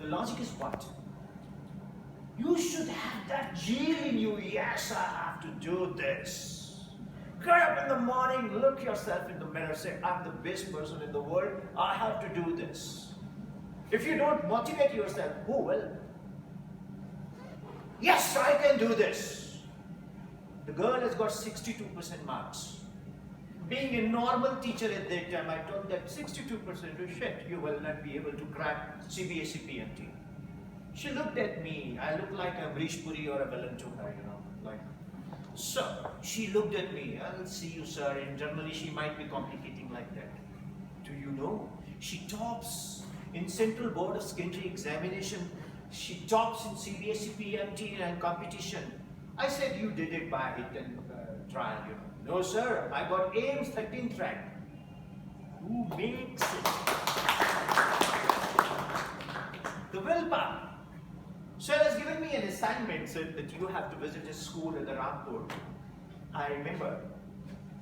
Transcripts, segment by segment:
The logic is what? You should have that zeal in you. Yes, I have to do this. Get up in the morning, look yourself in the mirror, say, I'm the best person in the world, I have to do this. If you don't motivate yourself, who will? Yes, I can do this. The girl has got 62% marks. Being a normal teacher at that time, I told that 62% is shit. You will not be able to crack CBSE PMT. She looked at me. I looked like a Amrish Puri or a villain to her, like. So she looked at me. I'll see you, sir. And generally, she might be complicating like that. Do you know? She tops in Central Board of Secondary Examination. She tops in CBSE PMT and competition. I said, you did it by hit and trial, No, sir. I got AIMS 13th rank. Who makes it? The willpower. So he has given me an assignment, said that you have to visit a school at the Rampur. I remember.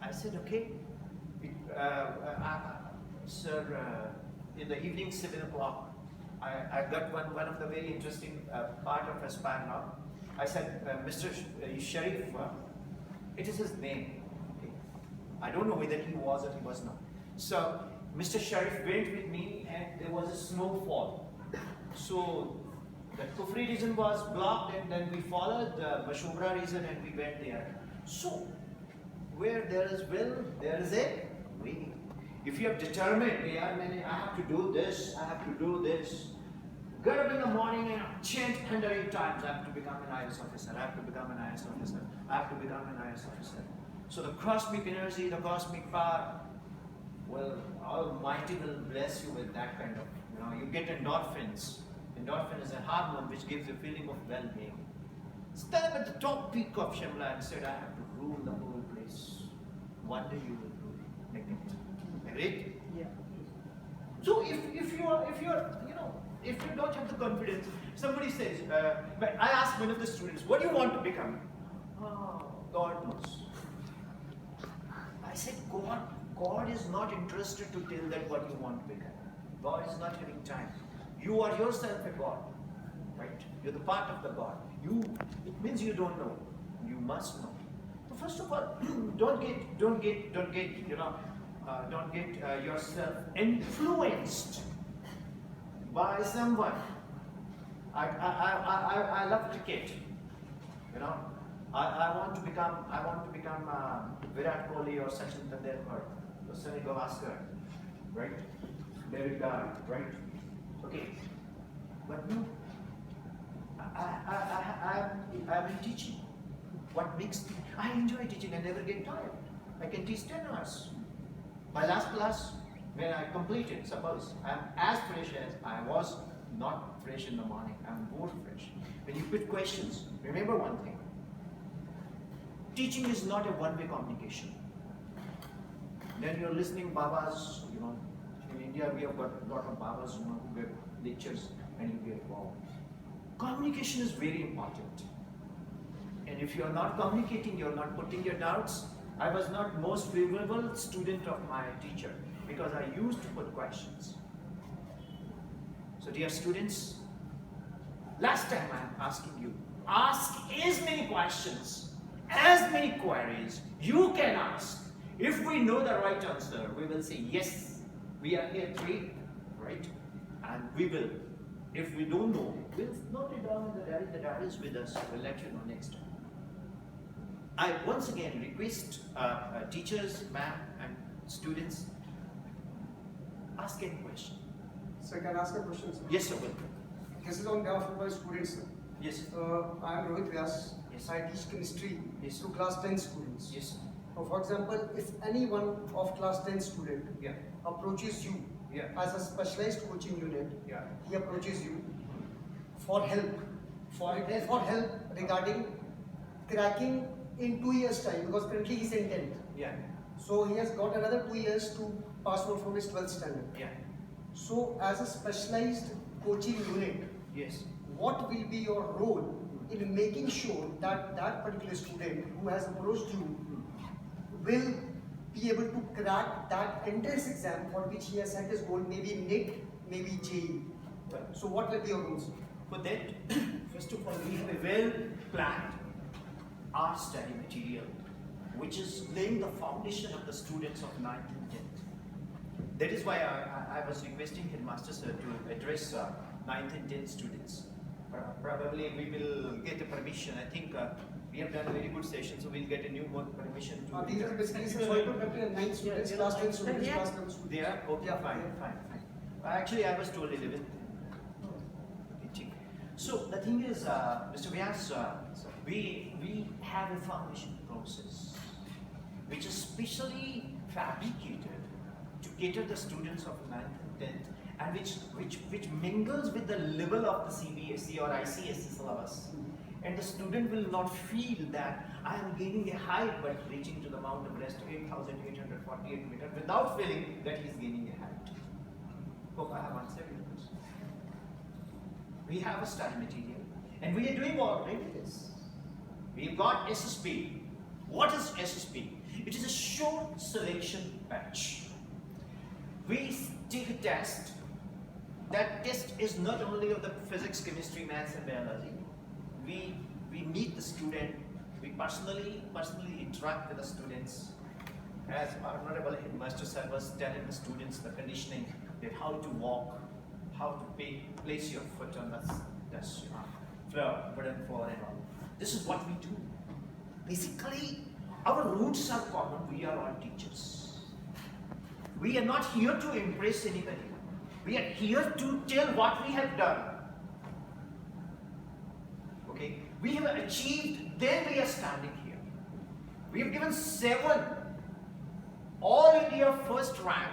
I said, okay. Sir, in the evening, 7 o'clock, I got one of the very interesting part of Aspire now. I said, Mr. Sharif, it is his name. Okay. I don't know whether he was or he was not. So, Mr. Sharif went with me and there was a snowfall. So, the Kufri region was blocked and then we followed the Mashobra region and we went there. So, where there is will, there is a way. If you have determined, I have to do this, I have to do this. Get up in the morning and chant 108 times, I have to become an IS officer, I have to become an IS officer, I have to become an IS officer. So the cosmic energy, the cosmic power, well, Almighty will bless you with that kind of, you get endorphins. Endorphin is a hormone which gives a feeling of well-being. Stand up at the top peak of Shimla and said, I have to rule the whole place. One day you will rule. Make it. Agreed? Yeah. So if you don't have the confidence, somebody says, but I asked one of the students, what do you want to become? Oh, God knows. I said, God is not interested to tell that what you want to become. God is not having time. You are yourself a God, right? You're the part of the God. It means you don't know. You must know. So first of all, don't get yourself influenced by someone. I love cricket. I want to become Virat Kohli or Sachin Tendulkar or Sunny Gavaskar, right? David Garrett, right? Okay, but no. I've been teaching. What makes me? I enjoy teaching. I never get tired. I can teach 10 hours. My last class, when I completed, suppose I'm as fresh as I was not fresh in the morning. I'm more fresh. When you put questions, remember one thing. Teaching is not a one-way communication. Then you're listening Babas, in India we have got a lot of Babas, who give lectures and you get wow. Communication is very important. And if you're not communicating, you're not putting your doubts. I was not most favorable student of my teacher because I used to put questions. So dear students, last time I'm asking you, ask as many questions, as many queries you can ask. If we know the right answer, we will say yes, we are here three, right? And we will. If we don't know, we'll note it down in the diary. The diary is with us. We'll let you know next time. I once again request teachers, ma'am, and students, ask any question. So I can ask a question, sir? Yes, sir. Will. This is on behalf of my students, sir. Yes. I am Rohit Vyas. Yes. I teach chemistry Yes. to class 10 students. Yes. For example, if any one of class 10 student approaches you as a specialized coaching unit, he approaches you for help regarding cracking in 2 years' time, because currently he's in 10th. So he has got another 2 years to pass out from his 12th standard. So as a specialized coaching unit, what will be your role in making sure that that particular student who has approached you will be able to crack that entrance exam for which he has set his goal, maybe NIT, maybe JEE? So what will be your rules? For that, first of all, we have a well-planned art study material, which is laying the foundation of the students of 9th and 10th. That is why I was requesting Headmaster Sir to address 9th and 10th students. Probably we will get a permission. I think we have done a very good session, so we'll get a new more permission to. These are basically sorry to cut in 9 students, class 10 students, class 11 students. They are okay, Yeah, fine, yeah. fine. Actually, I was told 11th. So the thing is, Mr. Vyas, we have a foundation process which is specially fabricated to cater the students of 9th and 10th, and which mingles with the level of the CBSE or ICSE syllabus. And the student will not feel that I am gaining a height but reaching to the Mount Everest 8,848 meters without feeling that he is gaining a height. Hope I have answered your question. We have a study material and we are doing already this. We've got SSP. What is SSP? It is a short selection batch. We take a test. That test is not only of the physics, chemistry, maths and biology. We meet the student, we personally interact with the students. As our Honorable Headmaster Sir was telling the students the conditioning, that how to walk, how to place your foot on the floor, wooden floor and all. This is what we do. Basically, our roots are common, we are all teachers. We are not here to impress anybody. We are here to tell what we have done. Okay, we have achieved, then we are standing here. We have given 7 All India first rank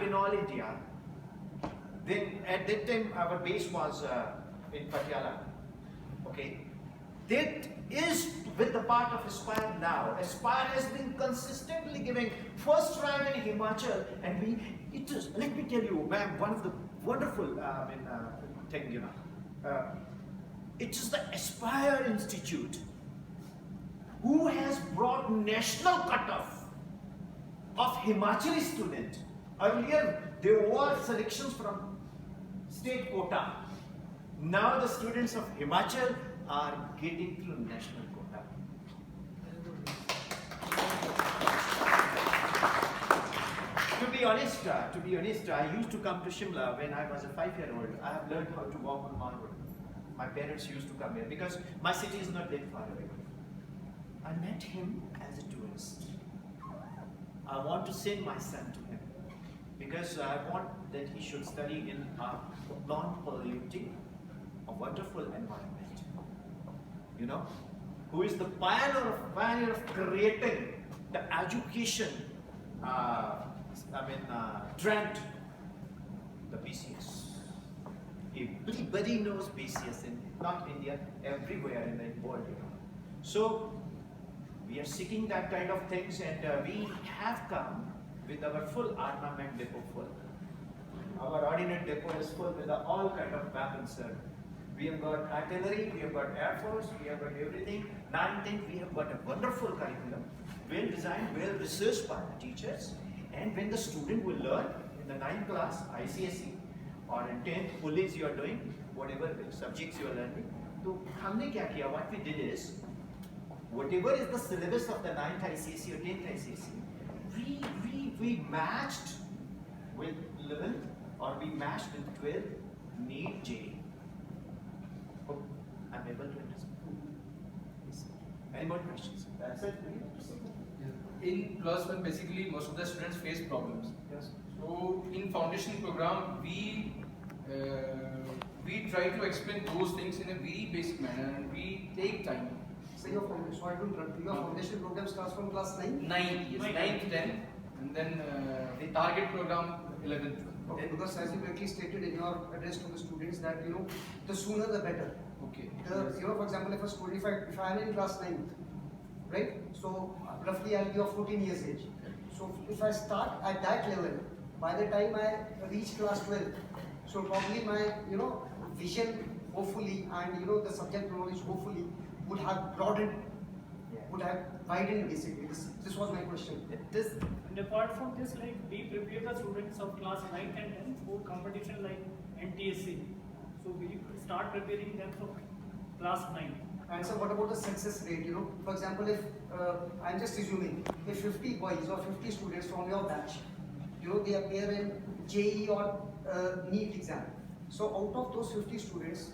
in All India. Then at that time our base was in Patiala. Okay, that is with the part of Aspire now. Aspire has been consistently giving first rank in Himachal, and it is. Let me tell you, ma'am, one of the wonderful thing, you know. It is the Aspire Institute who has brought national cutoff of Himachali student. Earlier, there were selections from state quota. Now the students of Himachal are getting through national quota. To be honest, I used to come to Shimla when I was a 5-year-old. I have learned how to walk on Mall Road. My parents used to come here because my city is not that far away. I met him as a tourist. I want to send my son to him because I want that he should study in a non-polluting, a wonderful environment. You know, who is the pioneer of creating the education trend, the BCS. Everybody knows BCS in not India, everywhere in the world. You know. So we are seeking that kind of things, and we have come with our full armament depot full. Our ordnance depot is full with all kind of weapons, sir. We have got artillery, we have got air force, we have got everything. 9th, 10th, we have got a wonderful curriculum, well designed, well researched by the teachers. And when the student will learn in the 9th class, ICSE, or in 10th, police you are doing, whatever subjects you are learning. So, हमने क्या किया? What we did is, whatever is the syllabus of the 9th ICSE or 10th ICSE, we matched with 11th or we matched with 12th, NEET, JEE. Hope I'm able to understand. Yes. Any more questions? That's it. In plus one, basically most of the students face problems. Yes. So in foundation program, we try to explain those things in a very basic manner, and we take time. So your foundation, sorry to interrupt, your foundation program starts from class 9? 9, yes, 9th, 10th, and then the target program 11th. Okay, because as you correctly stated in your address to the students that the sooner the better. Okay. For example, if a student, if I am in class 9th, right? So roughly I'll be of 14 years age. So if I start at that level, by the time I reach class 12, so probably my vision hopefully and the subject knowledge hopefully would have broadened. Yeah. would have widened basically. This was my question. And apart from this, like we prepare the students of class 9 and 10 for competition like NTSC. So we start preparing them from class 9. And so what about the success rate? You know, for example, if I'm just assuming if 50 boys or 50 students from your batch, you know, they appear in JE or NEET exam. So out of those 50 students,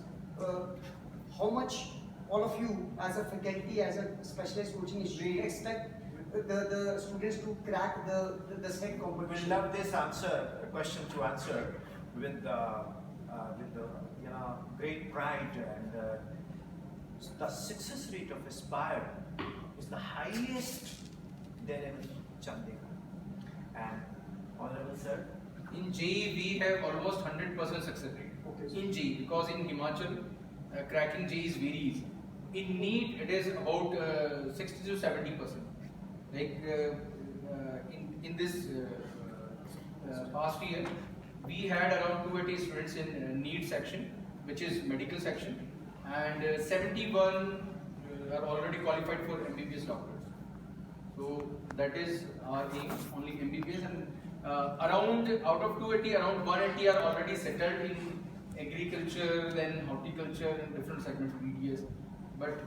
how much all of you as a faculty, as a specialized coaching institute, expect the students to crack the SET competition? We love this question to answer with the great pride, and the success rate of Aspire is the highest there in Chandigarh. And Honorable Sir, in JEE we have almost 100% success rate. Okay. In JEE, because in Himachal cracking JEE is very easy. In NEET it is about 60 to 70%. Like in this past year, we had around 280 students in NEET section, which is medical section, and 71 are already qualified for MBBS doctors. So that is our aim, only MBBS, and around out of 280, around 180 are already settled in agriculture, then horticulture, and different segments of BDS. But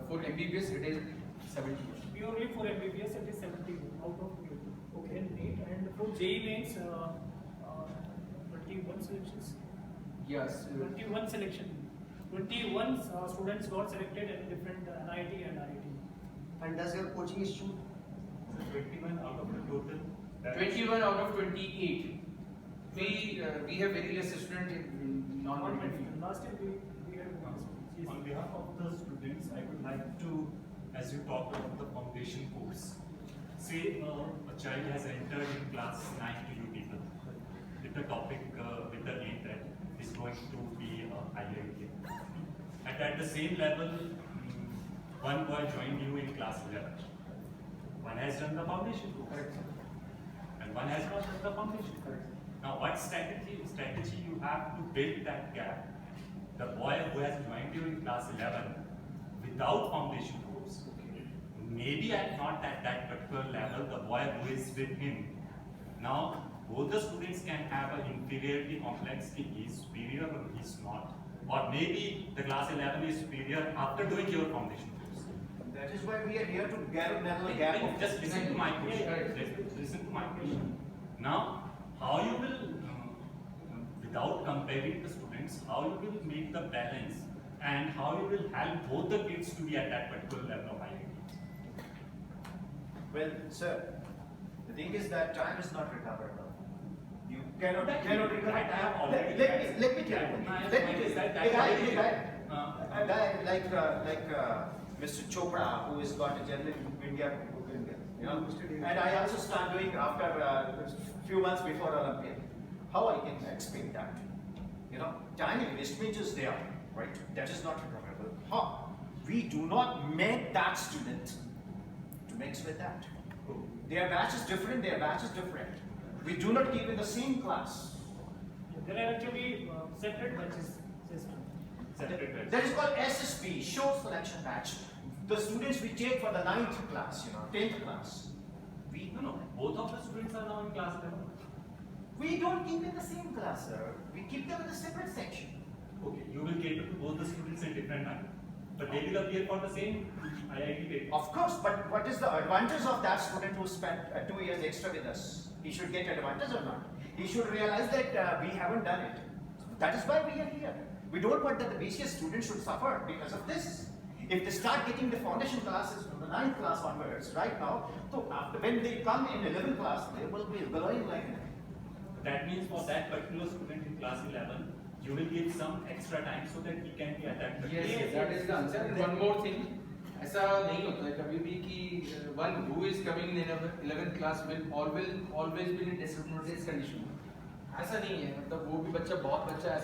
for MBBS, it is 70. Purely for MBBS, it is 70 out of 80. Okay. In NEET, and for JEE mains, 21 selections. Yes. 21 selection. 21 students got selected in different NIT and IIT. And does your coaching institute? 21 out of the total. 21 out of 28. We have very less students in non-medical field. Last year we had one student. On behalf of the students, I would like to, as you talked about the foundation course, say a child has entered in class 9 to you people with the topic, with the aim that is going to be IIT. And at the same level, one boy joined you in class 11. One has done the foundation course. And one has not done the foundation. Now, what strategy you have to build that gap? The boy who has joined you in class 11 without foundation course, maybe not at that particular level, the boy who is with him. Now, both the students can have an inferiority complex, he is superior or he is not. Or maybe the class 11 is superior after doing your foundation course. that is why we are here to narrow the gap of Just listen to my question. Listen to my question. Now, how you will, without comparing the students, how you will make the balance and how you will help both the kids to be at that particular level of IIT? Well, sir, the thing is that time is not recoverable. You cannot recover time. Let me tell you. A guy like Mr. Chopra, who has got a general India, you know, and I also start doing after a few months before Olympiad. How I can explain that? You know, time investment is there, right? That is not recoverable. How? We do not make that student to mix with that. Their batch is different, We do not keep in the same class. There are actually separate batches system. That is called SSB, Short Selection Batch. The students we take for the 9th class, 10th class. No, both of the students are now in class 11. We don't keep in the same class, sir. We keep them in a separate section. Okay, you will cater to both the students in different time, but they will appear for the same IIT paper. Of course, but what is the advantage of that student who spent 2 years extra with us? He should get advantage or not? He should realize that we haven't done it. That is why we are here. We don't want that the BCS students should suffer because of this. If they start getting the foundation classes from the 9th class onwards, right now, so after when they come in 11th class, they will be glowing like that. That means for that particular student in class 11, you will give some extra time so that he can be at that particular. Yes, that is the answer. And one more thing, ऐसा नहीं होता है कभी भी कि one who is coming in 11th class will always be in disadvantaged condition. ऐसा नहीं है, मतलब वो भी बच्चा बहुत बच्चा